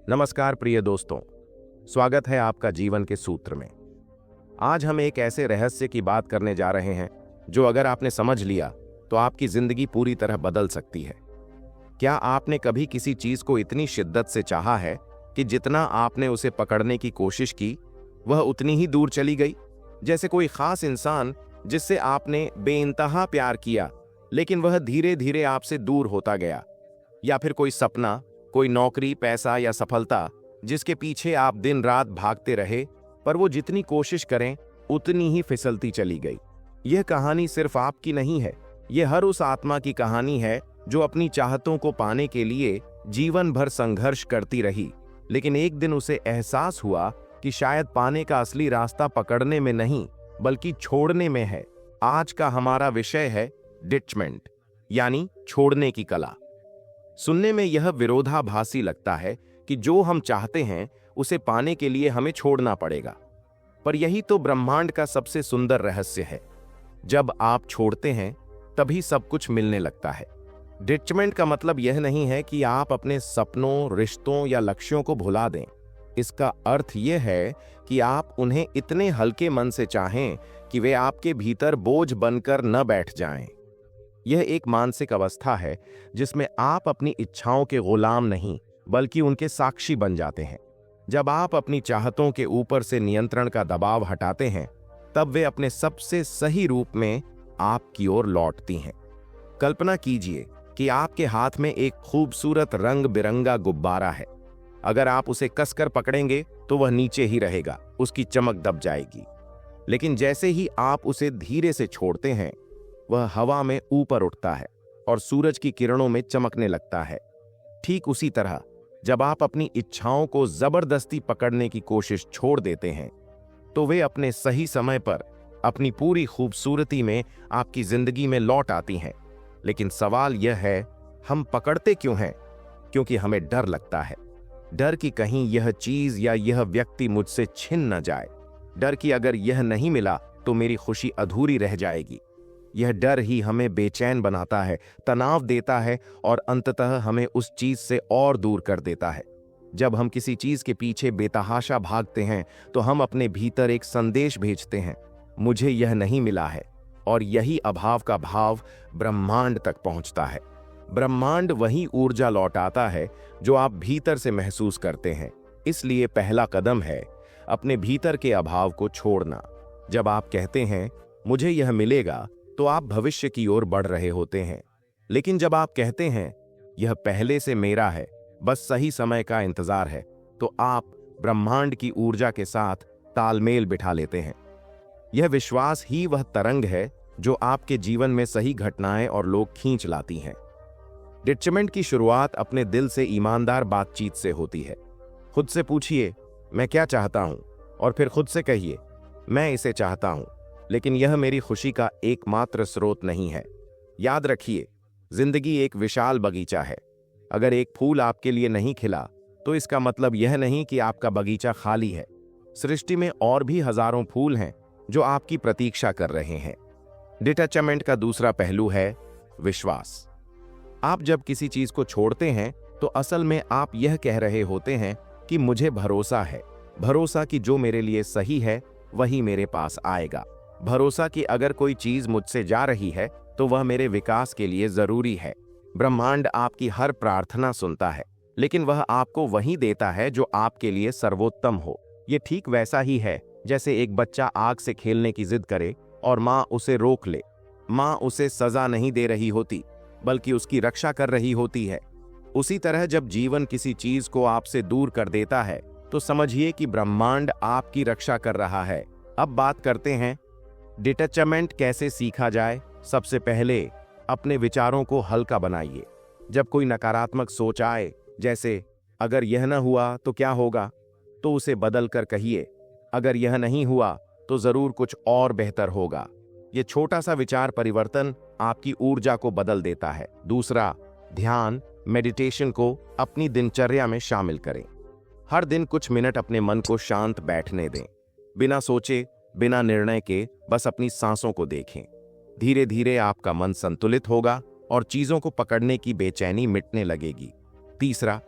नमस्कार प्रिय दोस्तों, स्वागत है आपका जीवन के सूत्र में। आज हम एक ऐसे रहस्य की बात करने जा रहे हैं जो अगर आपने समझ लिया तो आपकी जिंदगी पूरी तरह बदल सकती है। क्या आपने कभी किसी चीज को इतनी शिद्दत से चाहा है कि जितना आपने उसे पकड़ने की कोशिश की वह उतनी ही दूर चली गई? जैसे कोई खास इंसान जिससे आपने बेइंतहा प्यार किया लेकिन वह धीरे धीरे आपसे दूर होता गया, या फिर कोई सपना, कोई नौकरी, पैसा या सफलता जिसके पीछे आप दिन रात भागते रहे पर वो जितनी कोशिश करें उतनी ही फिसलती चली गई। यह कहानी सिर्फ आपकी नहीं है, यह हर उस आत्मा की कहानी है जो अपनी चाहतों को पाने के लिए जीवन भर संघर्ष करती रही, लेकिन एक दिन उसे एहसास हुआ कि शायद पाने का असली रास्ता पकड़ने में नहीं बल्कि छोड़ने में है। आज का हमारा विषय है डिटैचमेंट, यानी छोड़ने की कला। सुनने में यह विरोधाभासी लगता है कि जो हम चाहते हैं उसे पाने के लिए हमें छोड़ना पड़ेगा, पर यही तो ब्रह्मांड का सबसे सुंदर रहस्य है। जब आप छोड़ते हैं तभी सब कुछ मिलने लगता है। डिटैचमेंट का मतलब यह नहीं है कि आप अपने सपनों, रिश्तों या लक्ष्यों को भुला दें। इसका अर्थ यह है कि आप उन्हें इतने हल्के मन से चाहें कि वे आपके भीतर बोझ बनकर न बैठ जाएं। यह एक मानसिक अवस्था है जिसमें आप अपनी इच्छाओं के गुलाम नहीं बल्कि उनके साक्षी बन जाते हैं। जब आप अपनी चाहतों के ऊपर से नियंत्रण का दबाव हटाते हैं तब वे अपने सबसे सही रूप में आपकी ओर लौटती हैं। कल्पना कीजिए कि आपके हाथ में एक खूबसूरत रंग बिरंगा गुब्बारा है। अगर आप उसे कसकर पकड़ेंगे तो वह नीचे ही रहेगा, उसकी चमक दब जाएगी। लेकिन जैसे ही आप उसे धीरे से छोड़ते हैं वह हवा में ऊपर उठता है और सूरज की किरणों में चमकने लगता है। ठीक उसी तरह जब आप अपनी इच्छाओं को जबरदस्ती पकड़ने की कोशिश छोड़ देते हैं तो वे अपने सही समय पर अपनी पूरी खूबसूरती में आपकी जिंदगी में लौट आती हैं। लेकिन सवाल यह है, हम पकड़ते क्यों हैं? क्योंकि हमें डर लगता है। डर कि कहीं यह चीज या यह व्यक्ति मुझसे छिन न जाए। डर कि अगर यह नहीं मिला तो मेरी खुशी अधूरी रह जाएगी। यह डर ही हमें बेचैन बनाता है, तनाव देता है और अंततः हमें उस चीज से और दूर कर देता है। जब हम किसी चीज के पीछे बेतहाशा भागते हैं तो हम अपने भीतर एक संदेश भेजते हैं, मुझे यह नहीं मिला है, और यही अभाव का भाव ब्रह्मांड तक पहुंचता है। ब्रह्मांड वही ऊर्जा लौटाता है जो आप भीतर से महसूस करते हैं। इसलिए पहला कदम है अपने भीतर के अभाव को छोड़ना। जब आप कहते हैं मुझे यह मिलेगा तो आप भविष्य की ओर बढ़ रहे होते हैं। लेकिन जब आप कहते हैं यह पहले से मेरा है, बस सही समय का इंतजार है, तो आप ब्रह्मांड की ऊर्जा के साथ तालमेल बिठा लेते हैं। यह विश्वास ही वह तरंग है जो आपके जीवन में सही घटनाएं और लोग खींच लाती हैं। डिटैचमेंट की शुरुआत अपने दिल से ईमानदार बातचीत से होती है। खुद से पूछिए मैं क्या चाहता हूं, और फिर खुद से कहिए मैं इसे चाहता हूं, लेकिन यह मेरी खुशी का एकमात्र स्रोत नहीं है। याद रखिए, जिंदगी एक विशाल बगीचा है। अगर एक फूल आपके लिए नहीं खिला तो इसका मतलब यह नहीं कि आपका बगीचा खाली है। सृष्टि में और भी हजारों फूल हैं जो आपकी प्रतीक्षा कर रहे हैं। डिटैचमेंट का दूसरा पहलू है विश्वास। आप जब किसी चीज को छोड़ते हैं तो असल में आप यह कह रहे होते हैं कि मुझे भरोसा है। भरोसा कि जो मेरे लिए सही है वही मेरे पास आएगा। भरोसा कि अगर कोई चीज मुझसे जा रही है तो वह मेरे विकास के लिए जरूरी है। ब्रह्मांड आपकी हर प्रार्थना सुनता है, लेकिन वह आपको वही देता है जो आपके लिए सर्वोत्तम हो। ये ठीक वैसा ही है जैसे एक बच्चा आग से खेलने की जिद करे और माँ उसे रोक ले। माँ उसे सजा नहीं दे रही होती बल्कि उसकी रक्षा कर रही होती है। उसी तरह जब जीवन किसी चीज को आपसे दूर कर देता है तो समझिए कि ब्रह्मांड आपकी रक्षा कर रहा है। अब बात करते हैं डिटैचमेंट कैसे सीखा जाए। सबसे पहले अपने विचारों को हल्का बनाइए। जब कोई नकारात्मक सोच आए, जैसे अगर यह न हुआ तो क्या होगा, तो उसे बदल कर कहिए अगर यह नहीं हुआ तो जरूर कुछ और बेहतर होगा। यह छोटा सा विचार परिवर्तन आपकी ऊर्जा को बदल देता है। दूसरा, ध्यान, मेडिटेशन को अपनी दिनचर्या में शामिल करें। हर दिन कुछ मिनट अपने मन को शांत बैठने दें। बिना सोचे, बिना निर्णय के बस अपनी सांसों को देखें। धीरे धीरे आपका मन संतुलित होगा और चीजों को पकड़ने की बेचैनी मिटने लगेगी। तीसरा,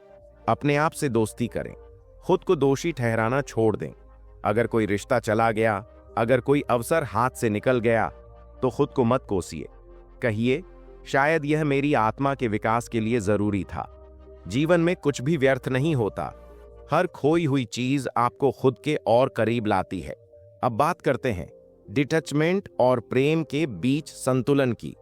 अपने आप से दोस्ती करें, खुद को दोषी ठहराना छोड़ दें। अगर कोई रिश्ता चला गया, अगर कोई अवसर हाथ से निकल गया, तो खुद को मत कोसिए। कहिए, शायद यह मेरी आत्मा के विकास के लिए जरूरी था। जीवन में कुछ भी व्यर्थ नहीं होता। हर खोई हुई चीज आपको खुद के और करीब लाती है। अब बात करते हैं डिटैचमेंट और प्रेम के बीच संतुलन की।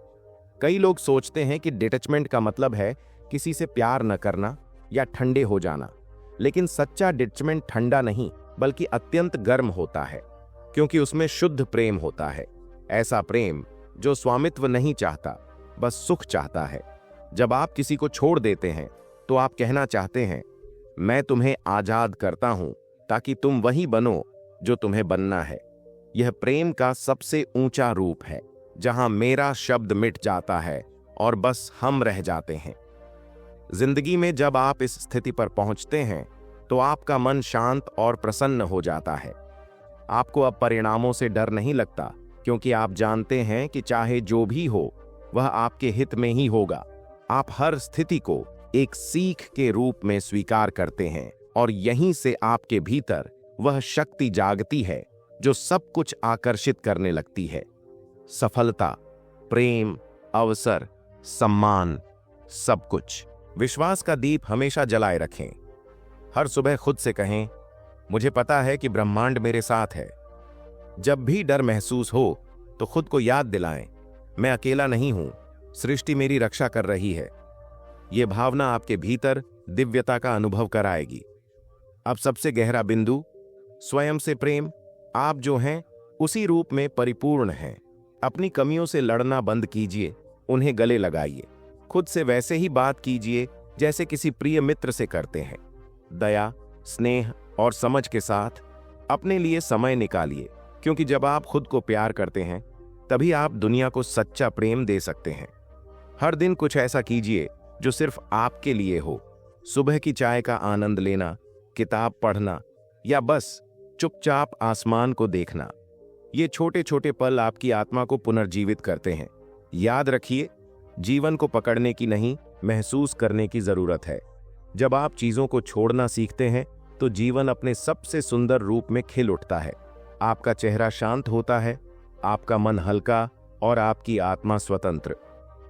कई लोग सोचते हैं कि डिटैचमेंट का मतलब है किसी से प्यार न करना या ठंडे हो जाना, लेकिन सच्चा डिटैचमेंट ठंडा नहीं बल्कि अत्यंत गर्म होता है, क्योंकि उसमें शुद्ध प्रेम होता है। ऐसा प्रेम जो स्वामित्व नहीं चाहता, बस सुख चाहता है। जब आप किसी को छोड़ देते हैं तो आप कहना चाहते हैं, मैं तुम्हें आजाद करता हूं ताकि तुम वही बनो जो तुम्हें बनना है। यह प्रेम का सबसे ऊंचा रूप है, जहां मेरा शब्द मिट जाता है और बस हम रह जाते हैं। जिंदगी में जब आप इस स्थिति पर पहुंचते हैं तो आपका मन शांत और प्रसन्न हो जाता है। आपको अब परिणामों से डर नहीं लगता, क्योंकि आप जानते हैं कि चाहे जो भी हो वह आपके हित में ही होगा। आप हर स्थिति को एक सीख के रूप में स्वीकार करते हैं और यहीं से आपके भीतर वह शक्ति जागती है जो सब कुछ आकर्षित करने लगती है। सफलता, प्रेम, अवसर, सम्मान, सब कुछ। विश्वास का दीप हमेशा जलाए रखें। हर सुबह खुद से कहें, मुझे पता है कि ब्रह्मांड मेरे साथ है। जब भी डर महसूस हो तो खुद को याद दिलाएं, मैं अकेला नहीं हूं, सृष्टि मेरी रक्षा कर रही है। यह भावना आपके भीतर दिव्यता का अनुभव कराएगी। अब सबसे गहरा बिंदु, स्वयं से प्रेम। आप जो हैं उसी रूप में परिपूर्ण हैं। अपनी कमियों से लड़ना बंद कीजिए, उन्हें गले लगाइए। खुद से वैसे ही बात कीजिए जैसे किसी प्रिय मित्र से करते हैं। दया, स्नेह और समझ के साथ अपने लिए समय निकालिए, क्योंकि जब आप खुद को प्यार करते हैं तभी आप दुनिया को सच्चा प्रेम दे सकते हैं। हर दिन कुछ ऐसा कीजिए जो सिर्फ आपके लिए हो। सुबह की चाय का आनंद लेना, किताब पढ़ना या बस चुपचाप आसमान को देखना। ये छोटे छोटे पल आपकी आत्मा को पुनर्जीवित करते हैं। याद रखिए, जीवन को पकड़ने की नहीं, महसूस करने की जरूरत है। जब आप चीजों को छोड़ना सीखते हैं तो जीवन अपने सबसे सुंदर रूप में खिल उठता है। आपका चेहरा शांत होता है, आपका मन हल्का और आपकी आत्मा स्वतंत्र।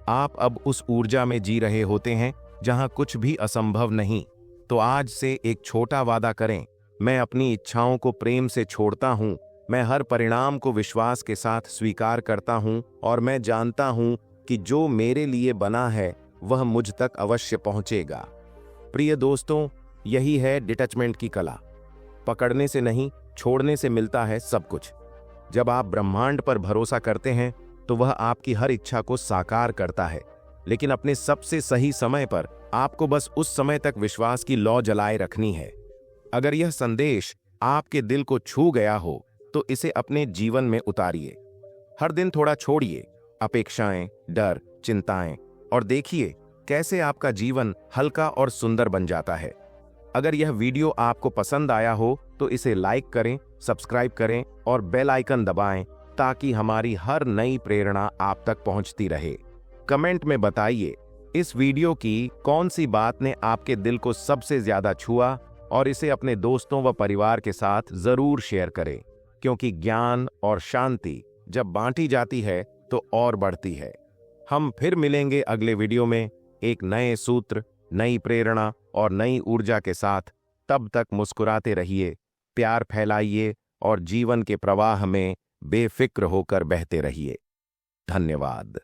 आप अब उस ऊर्जा में जी रहे होते हैं जहां कुछ भी असंभव नहीं। तो आज से एक छोटा वादा करें, मैं अपनी इच्छाओं को प्रेम से छोड़ता हूं, मैं हर परिणाम को विश्वास के साथ स्वीकार करता हूं और मैं जानता हूं कि जो मेरे लिए बना है वह मुझ तक अवश्य पहुंचेगा। प्रिय दोस्तों, यही है डिटैचमेंट की कला। पकड़ने से नहीं, छोड़ने से मिलता है सब कुछ। जब आप ब्रह्मांड पर भरोसा करते हैं तो वह आपकी हर इच्छा को साकार करता है, लेकिन अपने सबसे सही समय पर आपको बस उस समय तक विश्वास की लौ जलाए रखनी है। अगर यह संदेश आपके दिल को छू गया हो तो इसे अपने जीवन में उतारिए। हर दिन थोड़ा छोड़िए अपेक्षाएं, डर, चिंताएं और देखिए कैसे आपका जीवन हल्का और सुंदर बन जाता है। अगर यह वीडियो आपको पसंद आया हो तो इसे लाइक करें, सब्सक्राइब करें और बेल आइकन दबाएं ताकि हमारी हर नई प्रेरणा आप तक पहुंचती रहे। कमेंट में बताइए इस वीडियो की कौन सी बात ने आपके दिल को सबसे ज्यादा छुआ और इसे अपने दोस्तों व परिवार के साथ जरूर शेयर करें, क्योंकि ज्ञान और शांति जब बांटी जाती है तो और बढ़ती है। हम फिर मिलेंगे अगले वीडियो में एक नए सूत्र, नई प्रेरणा और नई ऊर्जा के साथ। तब तक मुस्कुराते रहिए, प्यार फैलाइए और जीवन के प्रवाह में बेफिक्र होकर बहते रहिए। धन्यवाद।